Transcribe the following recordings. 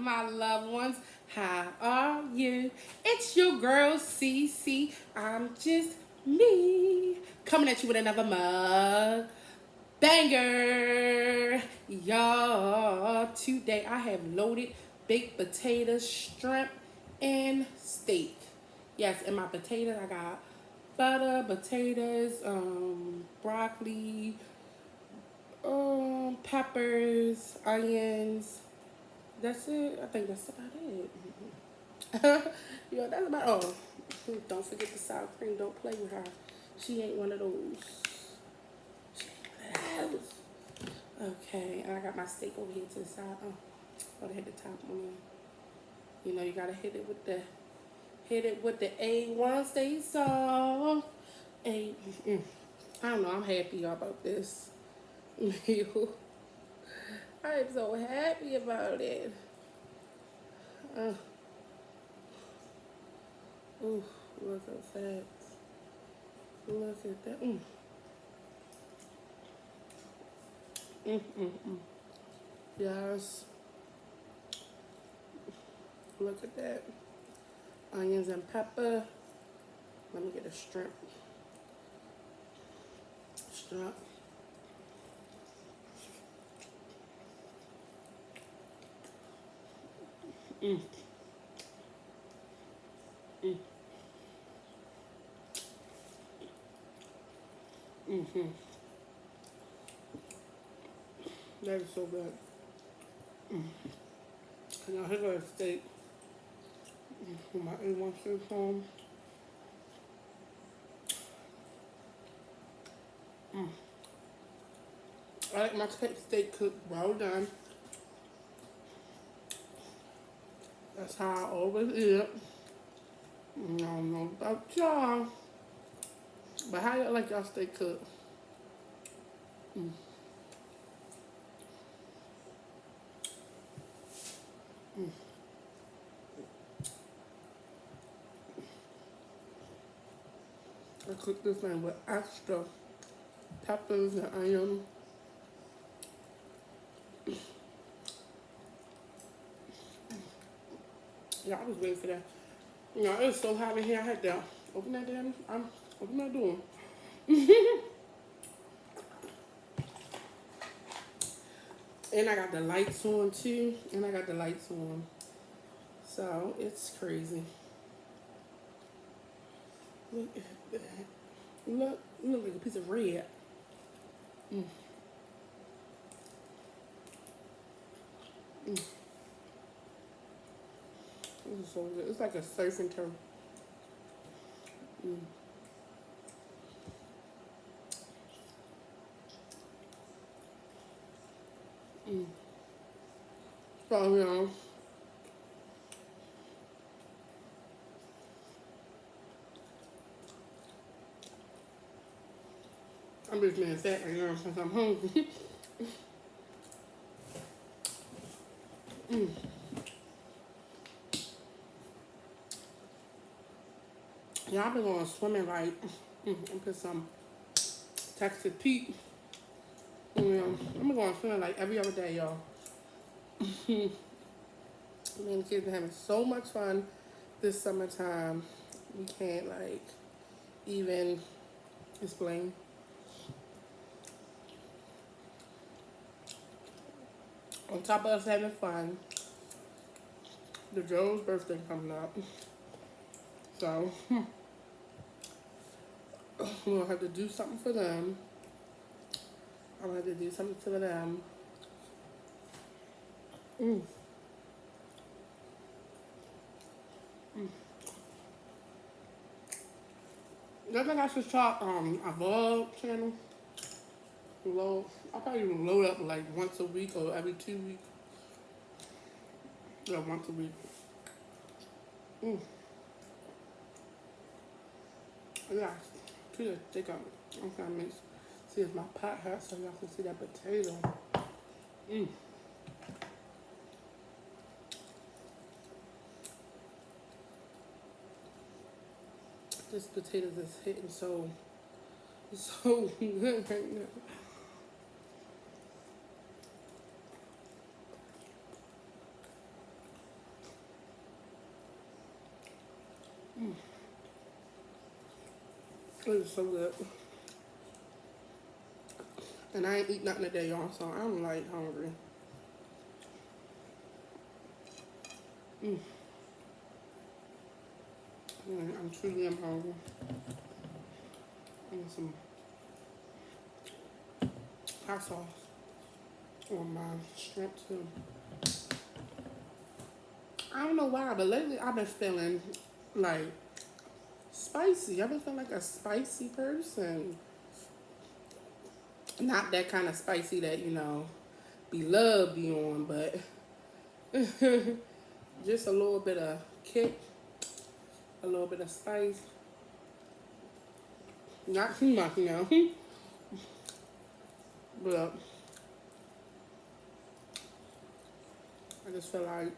my loved ones. How are you? It's your girl CC. I'm just me. Coming at you with another mug banger. Y'all, today I have loaded baked potatoes, shrimp, and steak. Yes, and my potatoes, I got butter, potatoes, broccoli, peppers, onions. That's it. I think that's about it. Yo, that's about all. Don't forget the sour cream. Don't play with her. She ain't one of those. She ain't one of those. Okay, and I got my steak over here to the side. Oh, gotta hit the top one. You know, you gotta hit it with the A1 stay soft. A, I don't know. I'm happy about this. I am so happy about it. Uh, ooh, look at that. Look at that. Mm. Yes. Look at that. Onions and pepper. Let me get a shrimp. Shrimp. Mm. Mm. Mm-hmm. That is so good. Now here goes steak. My A1 steak home. I like my steak cooked well done. That's how I always eat it. I don't know about y'all, but how y'all like y'all steak cooked? I cook this thing with extra peppers and onion. Yeah, I was waiting for that. You know, it was so hot in here. I had to open that damn. Open that door. And I got the lights on too. And I got the lights on. So it's crazy. Look at that. Look like a piece of red. Mm. Mm. This is so good. It's like a surfing turf. Mm. Mm. So, you know, I'm just being fat right now since I'm hungry. Mm. Yeah, I've been going swimming like, and put some Texas Pete. I've been going swimming like every other day, y'all. Me and the kids are having so much fun this summertime. We can't like even explain. On top of us having fun, the Joe's birthday coming up. So we'll have to do something for them. I'm gonna have to do something for them. Mm. I think I should start a vlog channel. I'll probably even load up like once a week or every 2 weeks. Yeah, once a week. Mm. Yeah, too to take out. I'm trying to see if my pot hot so y'all can see that potato. Mm. This potato is hitting so good right now. It is so good. And I ain't eat nothing today, y'all, so I'm like hungry. Mm. I'm truly am hungry. And some hot sauce on my shrimp too. I don't know why, but lately I've been feeling like spicy. I've been feeling like a spicy person. Not that kind of spicy that, be love be on, but just a little bit of kick, a little bit of spice. Not too much, but I just feel like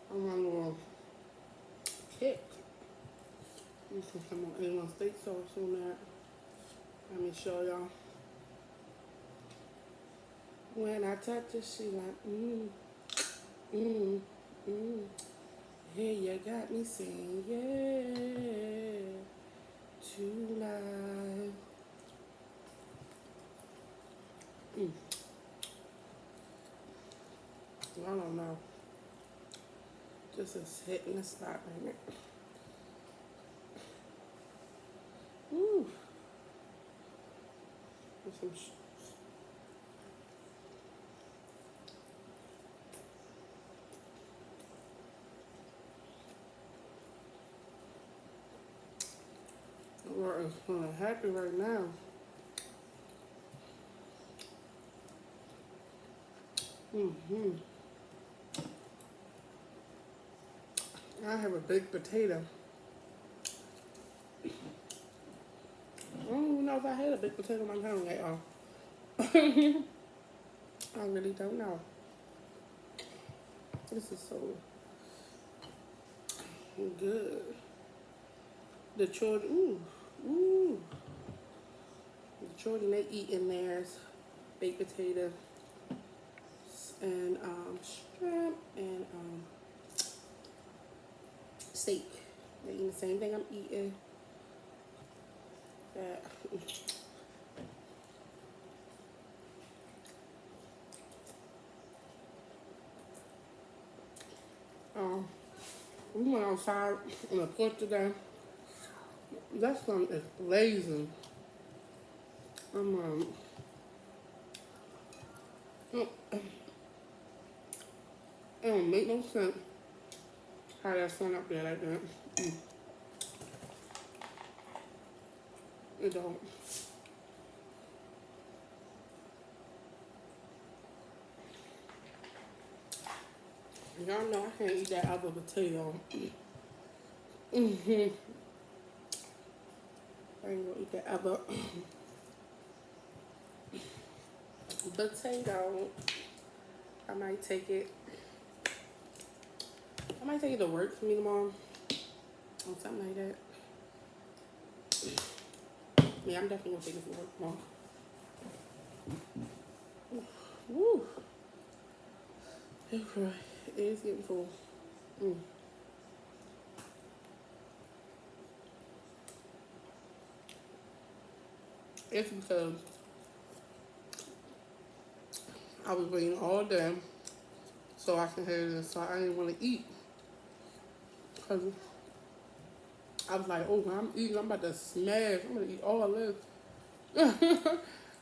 I want a little kick. You can come on A1 steak sauce on that. Let me show y'all. When I touch it, she like, Hey, you got me saying, yeah, to life. I don't know. This is hitting the spot right now. Woo. With some Lord is kind of happy right now. I have a baked potato. I don't even know if I had a baked potato in my tongue at all. I really don't know. This is so good. The children, the children, they eat in theirs baked potato and shrimp and steak. They eat the same thing I'm eating. That we went outside on the porch today. That sun is blazing. It don't make no sense how that sun up there like that. It don't. Y'all know I can't eat that other potato. I ain't gonna eat that other potato. I might take it to work for me tomorrow. Or something like that. Yeah, I'm definitely gonna take it to work tomorrow. Woo. Okay. It is getting full. It's because I was waiting all day so I can have this, so I didn't want to eat. Because I was like, oh, when I'm eating, I'm about to smash. I'm going to eat all this.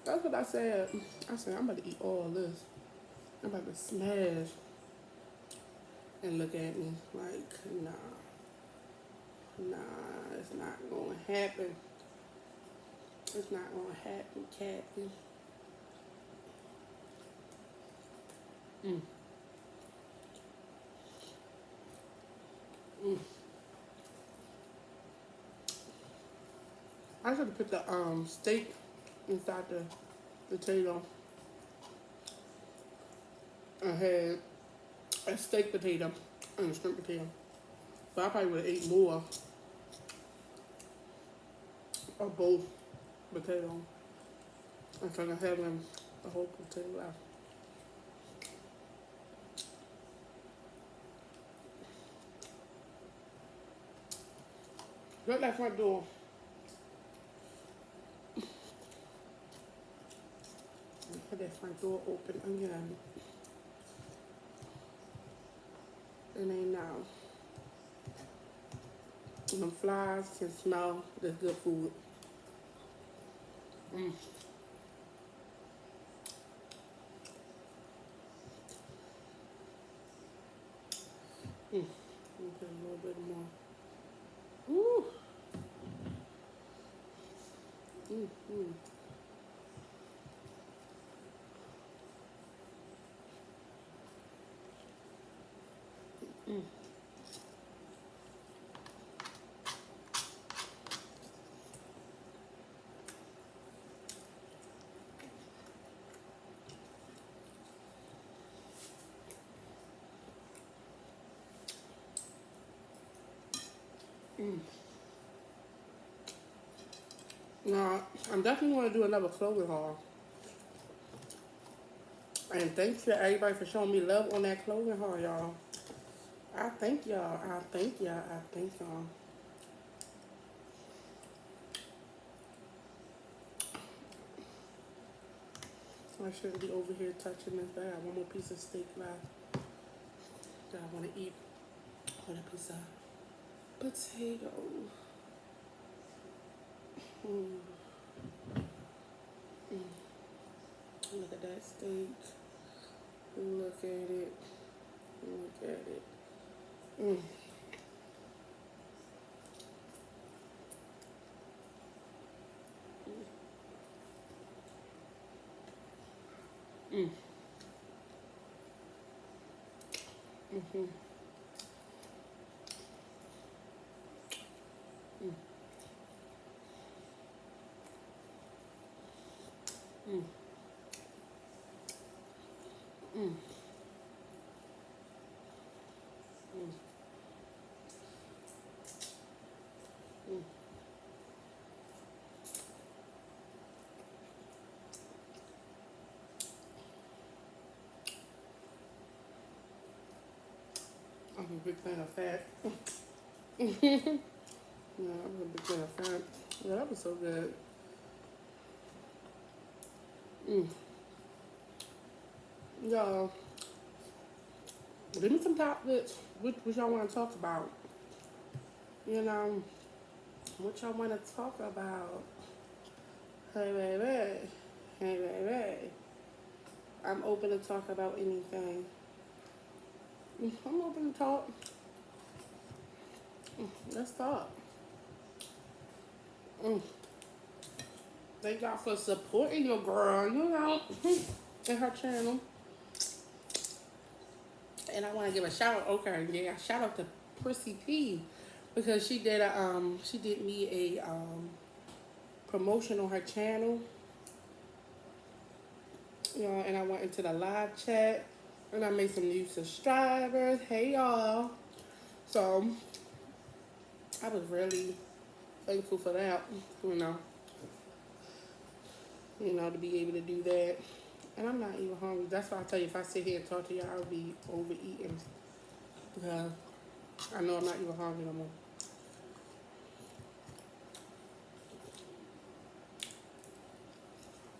That's what I said. I said, I'm about to eat all this. I'm about to smash. And look at me like, nah, it's not going to happen. It's not going to happen, Captain. I should have put the steak inside the potato. I had a steak potato and a shrimp potato. So I probably would have ate more of both potatoes instead of having the whole potato left. Look that front door. Put that front door open again. And ain't now. And them flies can smell this good food. Mm. Mm. Put a little bit more. Ooh. Mm. Mm. Mm. Mm. Now, I'm definitely going to do another clothing haul. And thanks to everybody for showing me love on that clothing haul, y'all. I thank y'all. I thank y'all. I thank y'all. I shouldn't be over here touching this. I got one more piece of steak left that I want to eat with a piece of potato. Mm. Mm. Look at that steak. Look at it. Look at it. Mm. Mm. Mm-hmm. Mm. Mm. Mm. Mm. Mm. I'm a big fan of fat. Yeah, I'm a big fan of fat. Yeah, that was so good. Mm. Y'all, give me some topics. What y'all want to talk about? You know, what y'all want to talk about? Hey, baby. Hey, baby. I'm open to talk about anything. I'm open to talk. Let's talk. Mm. Thank y'all for supporting your girl, you know, in her channel. And I want to give a shout out. Okay, yeah, shout out to Prissy P because she did me a promotion on her channel. You know, and I went into the live chat and I made some new subscribers. Hey y'all. So I was really thankful for that, you know. To be able to do that. And I'm not even hungry. That's why I tell you, if I sit here and talk to y'all, I'll be overeating. Because I know I'm not even hungry no more.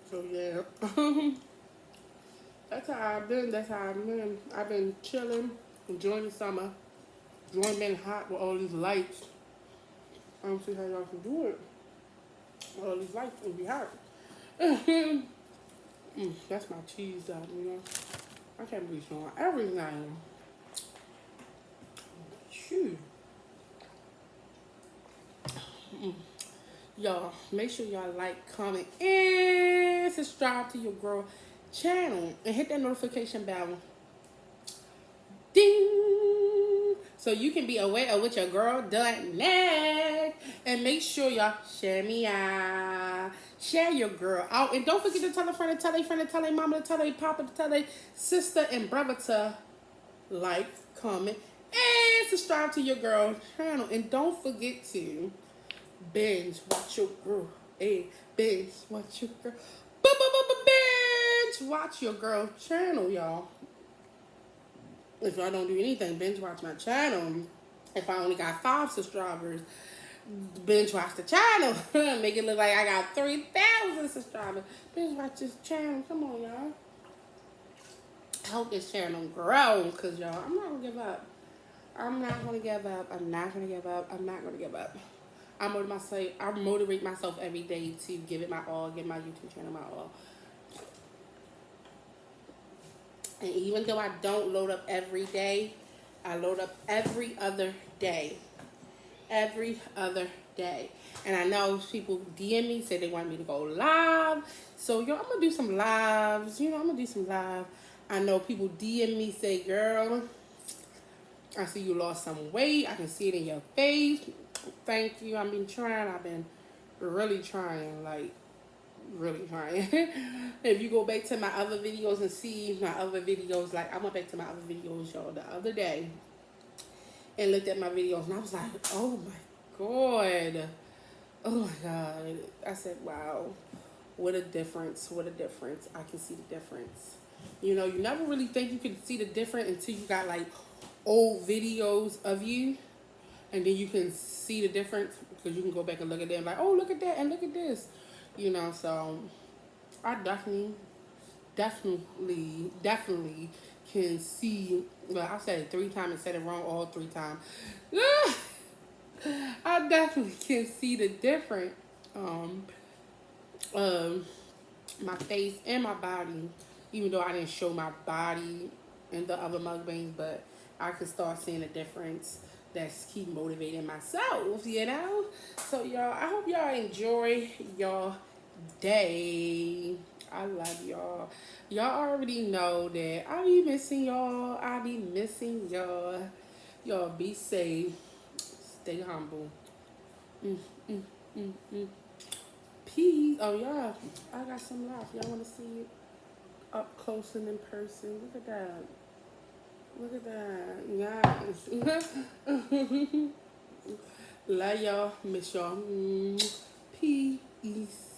So yeah. That's how I've been. That's how I've been. I've been chilling, enjoying the summer, enjoying being hot with all these lights. I don't see how y'all can do it. All these lights will be hot. That's my cheese dog, you know. I can't believe showing everything. Phew. Y'all, make sure y'all like, comment, and subscribe to your girl channel. And hit that notification bell. Ding! So you can be aware of what your girl done next. And make sure y'all share me out. Share your girl out. And don't forget to tell a friend, to tell a friend, to tell a mama, to tell a papa, to tell a sister and brother to like, comment, and subscribe to your girl channel. And don't forget to binge watch your girl. Hey, binge watch your girl. Binge watch your girl channel, y'all. If I don't do anything, binge watch my channel. If I only got 5 subscribers, binge watch the channel. Make it look like I got 3,000 subscribers. Binge watch this channel. Come on, y'all. Help this channel grow, cause y'all, I'm not gonna give up. I'm not gonna give up. I'm not gonna give up. I'm not gonna give up. I motivate myself every day to give it my all, give my YouTube channel my all. And even though I don't load up every day, I load up every other day. Every other day. And I know people DM me, say they want me to go live. So, yo, I'm going to do some lives. I'm going to do some live. I know people DM me, say, girl, I see you lost some weight. I can see it in your face. Thank you. I've been trying. I've been really trying, like, really trying. If you go back to my other videos and see my other videos, like I went back to my other videos, y'all, the other day and looked at my videos and I was like, oh my god, oh my god. I said, wow, what a difference, what a difference. I can see the difference. You never really think you can see the difference until you got like old videos of you, and then you can see the difference because you can go back and look at them like, oh, look at that and look at this. So I definitely can see. Well, I said it 3 times and said it wrong all 3 times. I definitely can see the difference. My face and my body, even though I didn't show my body in the other mukbangs, but I could start seeing a difference. That's keep motivating myself, So y'all, I hope y'all enjoy your day. I love y'all. Y'all already know that I be missing y'all. I be missing y'all. Y'all be safe. Stay humble. Mm, mm, mm, mm. Peace. Oh yeah, I got some left. Y'all want to see it up close and in person? Look at that. Look at that. Yes. Love y'all. Miss y'all. Peace.